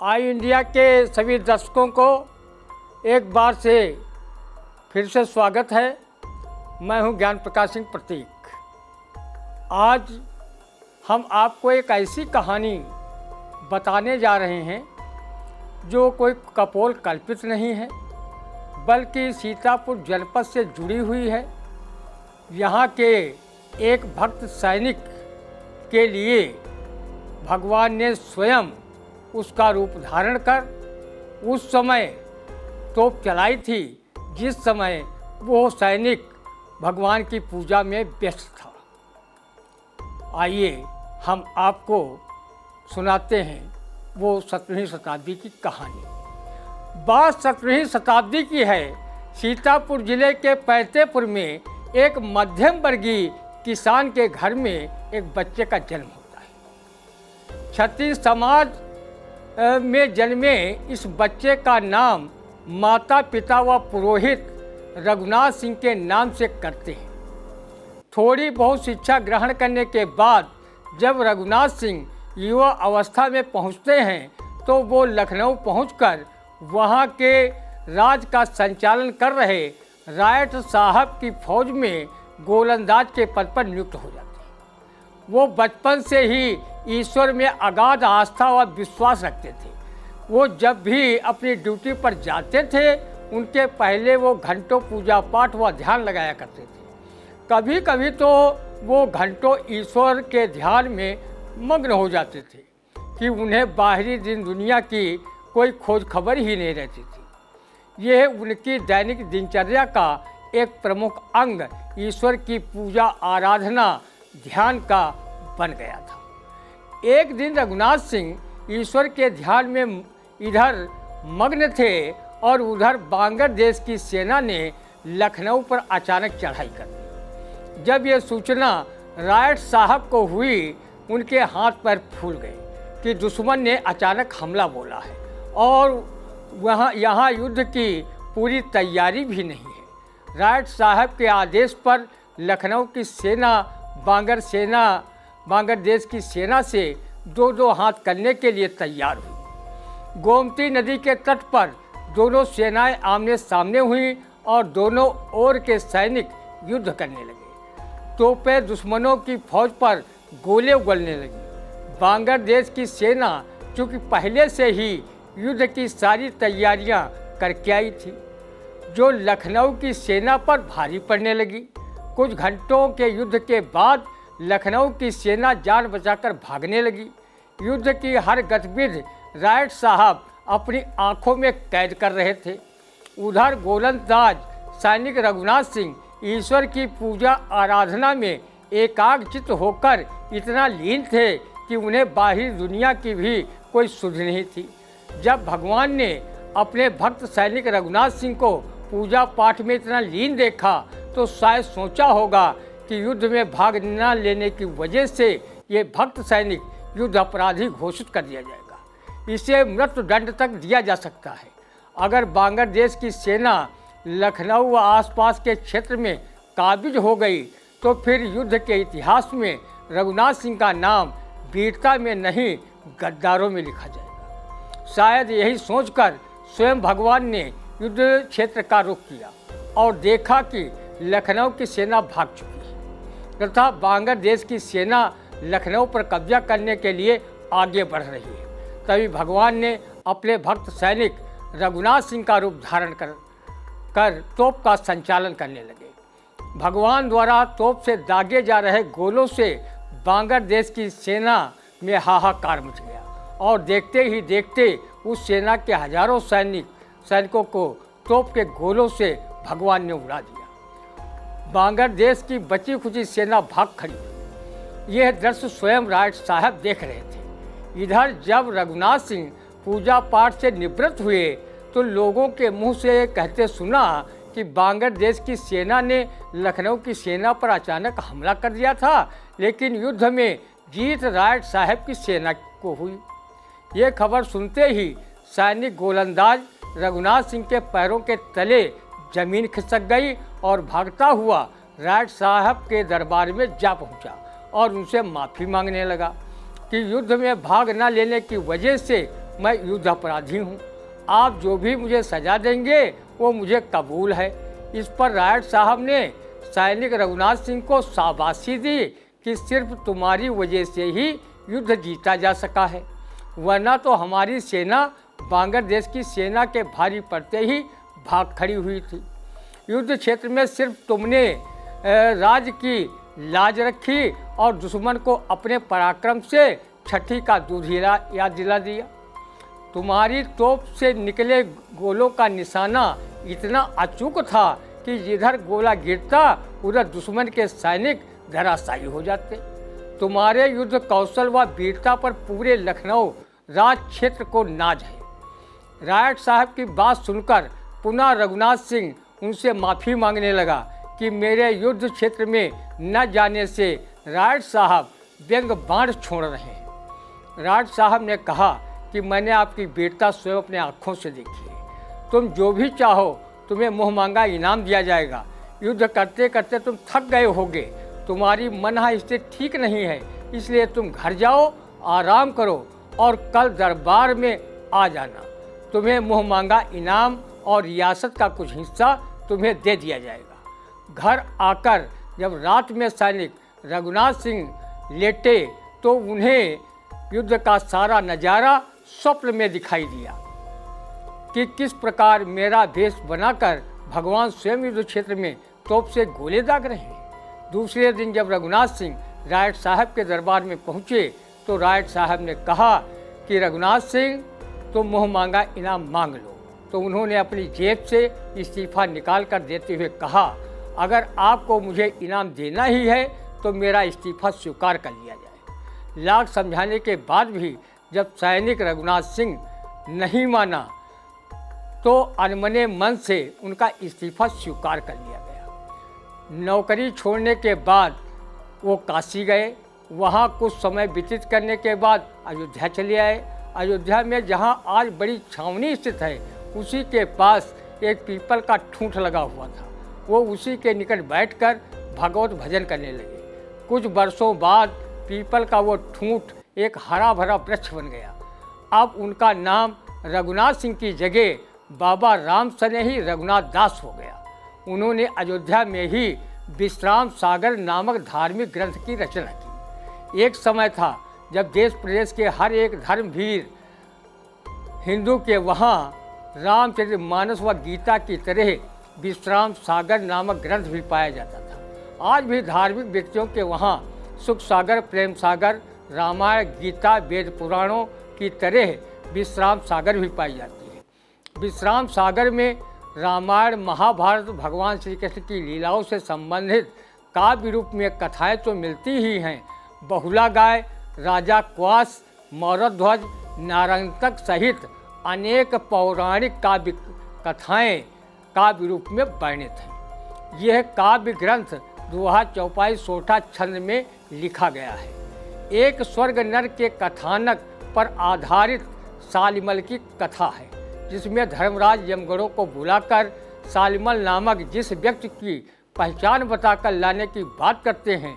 आई India के सभी दर्शकों को एक बार से फिर से स्वागत है। मैं हूं ज्ञान प्रकाश सिंह प्रतीक। आज हम आपको एक ऐसी कहानी बताने जा रहे हैं जो कोई कपोल कल्पित नहीं है, बल्कि सीतापुर जनपद से जुड़ी हुई है। यहाँ के एक भक्त सैनिक के लिए भगवान ने स्वयं उसका रूप धारण कर उस समय तोप चलाई थी जिस समय वो सैनिक भगवान की पूजा में व्यस्त था। आइए हम आपको सुनाते हैं वो 17वीं शताब्दी की कहानी। बात 17वीं शताब्दी की है। सीतापुर जिले के पैतेपुर में एक मध्यम वर्गीय किसान के घर में एक बच्चे का जन्म होता है। क्षत्रिय समाज में जन्मे इस बच्चे का नाम माता पिता व पुरोहित रघुनाथ सिंह के नाम से करते हैं। थोड़ी बहुत शिक्षा ग्रहण करने के बाद जब रघुनाथ सिंह युवा अवस्था में पहुंचते हैं तो वो लखनऊ पहुंचकर वहां के राज का संचालन कर रहे रायट साहब की फौज में गोलंदाज के पद पर नियुक्त हो जाते हैं। वो बचपन से ही ईश्वर में अगाध आस्था व विश्वास रखते थे। वो जब भी अपनी ड्यूटी पर जाते थे उनके पहले वो घंटों पूजा पाठ व ध्यान लगाया करते थे। कभी कभी तो वो घंटों ईश्वर के ध्यान में मग्न हो जाते थे कि उन्हें बाहरी दिन दुनिया की कोई खोज खबर ही नहीं रहती थी। यह उनकी दैनिक दिनचर्या का एक प्रमुख अंग ईश्वर की पूजा आराधना ध्यान का बन गया था। एक दिन रघुनाथ सिंह ईश्वर के ध्यान में इधर मग्न थे और उधर बांगर देश की सेना ने लखनऊ पर अचानक चढ़ाई कर दी। जब ये सूचना रायट साहब को हुई उनके हाथ पैर फूल गए कि दुश्मन ने अचानक हमला बोला है और यहाँ युद्ध की पूरी तैयारी भी नहीं है। रायट साहब के आदेश पर लखनऊ की सेना बांगर देश की सेना से दो हाथ करने के लिए तैयार हुई। गोमती नदी के तट पर दोनों सेनाएं आमने सामने हुई और दोनों ओर के सैनिक युद्ध करने लगे। तोपें दुश्मनों की फौज पर गोले उगलने लगी। बांगर देश की सेना चूँकि पहले से ही युद्ध की सारी तैयारियां करके आई थी, जो लखनऊ की सेना पर भारी पड़ने लगी। कुछ घंटों के युद्ध के बाद लखनऊ की सेना जान बचाकर भागने लगी। युद्ध की हर गतिविधि रायट साहब अपनी आंखों में कैद कर रहे थे। उधर गोलंदाज सैनिक रघुनाथ सिंह ईश्वर की पूजा आराधना में एकाग्रचित्त होकर इतना लीन थे कि उन्हें बाहरी दुनिया की भी कोई सुध नहीं थी। जब भगवान ने अपने भक्त सैनिक रघुनाथ सिंह को पूजा पाठ में इतना लीन देखा तो शायद सोचा होगा कि युद्ध में भाग न लेने की वजह से ये भक्त सैनिक युद्ध अपराधी घोषित कर दिया जाएगा। इसे मृत्यु दंड तक दिया जा सकता है। अगर बांगर देश की सेना लखनऊ व आसपास के क्षेत्र में काबिज हो गई तो फिर युद्ध के इतिहास में रघुनाथ सिंह का नाम वीरता में नहीं गद्दारों में लिखा जाएगा। शायद यही सोचकर स्वयं भगवान ने युद्ध क्षेत्र का रुख किया और देखा कि लखनऊ की सेना भाग चुकी है तथा बांगर देश की सेना लखनऊ पर कब्जा करने के लिए आगे बढ़ रही है। तभी भगवान ने अपने भक्त सैनिक रघुनाथ सिंह का रूप धारण कर तोप का संचालन करने लगे। भगवान द्वारा तोप से दागे जा रहे गोलों से बांगर देश की सेना में हाहाकार मच गया और देखते ही देखते उस सेना के हजारों सैनिकों को तोप के गोलों से भगवान ने उड़ा दिया। बांगर देश की बची खुची सेना भाग खड़ी हुई। यह दृश्य स्वयं रायट साहब देख रहे थे। इधर जब रघुनाथ सिंह पूजा पाठ से निवृत्त हुए तो लोगों के मुंह से कहते सुना कि बांगर देश की सेना ने लखनऊ की सेना पर अचानक हमला कर दिया था, लेकिन युद्ध में जीत रायट साहब की सेना को हुई। ये खबर सुनते ही सैनिक गोलंदाज रघुनाथ सिंह के पैरों के तले जमीन खिसक गई और भागता हुआ रायट साहब के दरबार में जा पहुंचा और उनसे माफ़ी मांगने लगा कि युद्ध में भाग न लेने की वजह से मैं युद्ध अपराधी हूँ। आप जो भी मुझे सज़ा देंगे वो मुझे कबूल है। इस पर रायट साहब ने सैनिक रघुनाथ सिंह को शाबाशी दी कि सिर्फ तुम्हारी वजह से ही युद्ध जीता जा सका है, वरना तो हमारी सेना बांग्लादेश की सेना के भारी पड़ते ही भाग खड़ी हुई थी। युद्ध क्षेत्र में सिर्फ तुमने राज्य की लाज रखी और दुश्मन को अपने पराक्रम से छठी का दूध याद दिला दिया। तुम्हारी तोप से निकले गोलों का निशाना इतना अचूक था कि जिधर गोला गिरता उधर दुश्मन के सैनिक धराशायी हो जाते। तुम्हारे युद्ध कौशल व वीरता पर पूरे लखनऊ राज क्षेत्र को नाज है। रायट साहब की बात सुनकर पुनः रघुनाथ सिंह उनसे माफ़ी मांगने लगा कि मेरे युद्ध क्षेत्र में न जाने से रायट साहब व्यंग बाण छोड़ रहे हैं। रायट साहब ने कहा कि मैंने आपकी वीरता स्वयं अपने आँखों से देखी है। तुम जो भी चाहो तुम्हें मुँह मांगा इनाम दिया जाएगा। युद्ध करते करते तुम थक गए होगे, तुम्हारी मन स्थिति ठीक नहीं है, इसलिए तुम घर जाओ, आराम करो और कल दरबार में आ जाना। तुम्हें मुँह मांगा इनाम और रियासत का कुछ हिस्सा तुम्हें दे दिया जाएगा। घर आकर जब रात में सैनिक रघुनाथ सिंह लेटे तो उन्हें युद्ध का सारा नज़ारा स्वप्न में दिखाई दिया कि किस प्रकार मेरा भेष बनाकर भगवान स्वयं युद्ध क्षेत्र में तोप से गोले दाग रहे हैं। दूसरे दिन जब रघुनाथ सिंह रायट साहब के दरबार में पहुँचे तो रायट साहब ने कहा कि रघुनाथ सिंह तुम मुँह मांगा इनाम मांग लो। तो उन्होंने अपनी जेब से इस्तीफ़ा निकाल कर देते हुए कहा, अगर आपको मुझे इनाम देना ही है तो मेरा इस्तीफ़ा स्वीकार कर लिया जाए। लाख समझाने के बाद भी जब सैनिक रघुनाथ सिंह नहीं माना तो अनमने मन से उनका इस्तीफ़ा स्वीकार कर लिया गया। नौकरी छोड़ने के बाद वो काशी गए। वहाँ कुछ समय व्यतीत करने के बाद अयोध्या चले आए। अयोध्या में जहाँ आज बड़ी छावनी स्थित है उसी के पास एक पीपल का ठूंठ लगा हुआ था। वो उसी के निकट बैठकर भगवत भजन करने लगे। कुछ वर्षों बाद पीपल का वो ठूंठ एक हरा भरा वृक्ष बन गया। अब उनका नाम रघुनाथ सिंह की जगह बाबा राम सनेही रघुनाथ दास हो गया। उन्होंने अयोध्या में ही विश्राम सागर नामक धार्मिक ग्रंथ की रचना की। एक समय था जब देश प्रदेश के हर एक धर्मवीर हिंदू के वहाँ रामचरितमानस व गीता की तरह विश्राम सागर नामक ग्रंथ भी पाया जाता था। आज भी धार्मिक व्यक्तियों के वहाँ सुख सागर, प्रेम सागर, रामायण, गीता, वेद पुराणों की तरह विश्राम सागर भी पाई जाती है। विश्राम सागर में रामायण, महाभारत, भगवान श्री कृष्ण की लीलाओं से संबंधित काव्य रूप में कथाएं तो मिलती ही हैं। बहुला गाय, राजा क्वास, मौरध्वज, नारायणतक सहित अनेक पौराणिक काव्य कथाएं काव्य रूप में वर्णित हैं। यह काव्य ग्रंथ दोहा, चौपाई, सोठा छंद में लिखा गया है। एक स्वर्ग नर के कथानक पर आधारित सालिमल की कथा है, जिसमें धर्मराज यमगढ़ों को बुलाकर सालिमल नामक जिस व्यक्ति की पहचान बताकर लाने की बात करते हैं,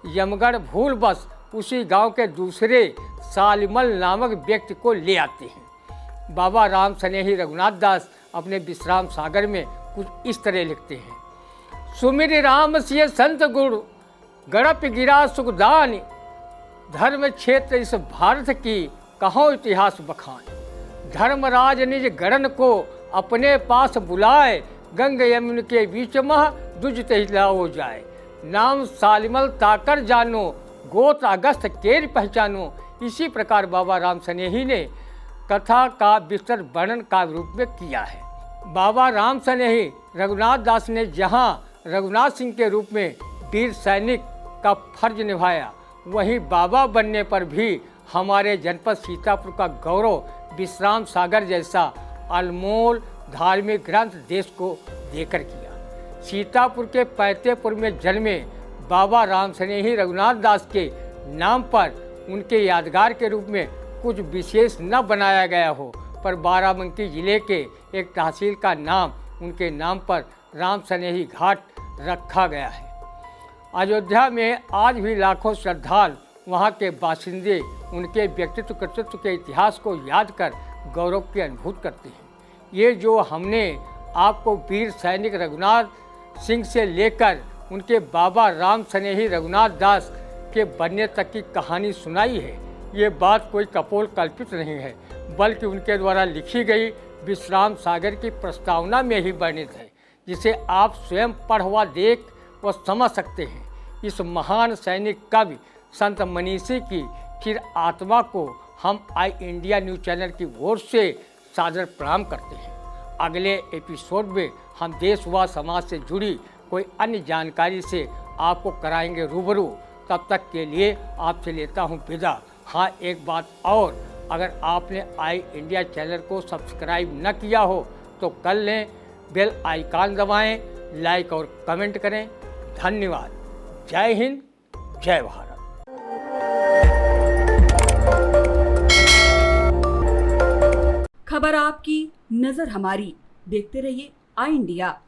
यमगढ़ भूलवश उसी गांव के दूसरे सालिमल नामक व्यक्ति को ले आते हैं। बाबा राम सनेही रघुनाथ दास अपने विश्राम सागर में कुछ इस तरह लिखते हैं। सुमिर राम सिय संत गुरु गणप गिरा सुखदान, धर्म क्षेत्र इस भारत की कहो इतिहास बखान। धर्मराज निज गणन को अपने पास बुलाए, गंग यमुन के बीच मह दुज हिलाओ जाए। नाम सालिमल ताकर जानो, गोत्र अगस्त केर पहचानो। इसी प्रकार बाबा राम सनेही ने कथा का विस्तार वर्णन का रूप में किया है। बाबा राम सनेही रघुनाथ दास ने जहाँ रघुनाथ सिंह के रूप में वीर सैनिक का फर्ज निभाया, वहीं बाबा बनने पर भी हमारे जनपद सीतापुर का गौरव विश्राम सागर जैसा अनमोल धार्मिक ग्रंथ देश को देकर किया। सीतापुर के पैतेपुर में जन्मे बाबा राम सनेही रघुनाथ दास के नाम पर उनके यादगार के रूप में कुछ विशेष न बनाया गया हो, पर बाराबंकी जिले के एक तहसील का नाम उनके नाम पर राम सनेही घाट रखा गया है। अयोध्या में आज भी लाखों श्रद्धालु वहाँ के बासिंदे उनके व्यक्तित्व कर्तृत्व के इतिहास को याद कर गौरव की अनुभूति करते हैं। ये जो हमने आपको वीर सैनिक रघुनाथ सिंह से लेकर उनके बाबा राम स्नेही रघुनाथ दास के बनने तक की कहानी सुनाई है, ये बात कोई कपोल कल्पित नहीं है, बल्कि उनके द्वारा लिखी गई विश्राम सागर की प्रस्तावना में ही वर्णित है, जिसे आप स्वयं पढ़ व देख व समझ सकते हैं। इस महान सैनिक कवि संत मनीषी की फिर आत्मा को हम आई इंडिया न्यूज़ चैनल की ओर से सादर प्रणाम करते हैं। अगले एपिसोड में हम देश व समाज से जुड़ी कोई अन्य जानकारी से आपको कराएंगे रूबरू। तब तक के लिए आपसे लेता हूं विदा। हाँ, एक बात और, अगर आपने आई इंडिया चैनल को सब्सक्राइब न किया हो तो कर लें, बेल आइकन दबाएं, लाइक और कमेंट करें। धन्यवाद। जय हिंद, जय भारत। खबर आपकी, नजर हमारी। देखते रहिए आई इंडिया।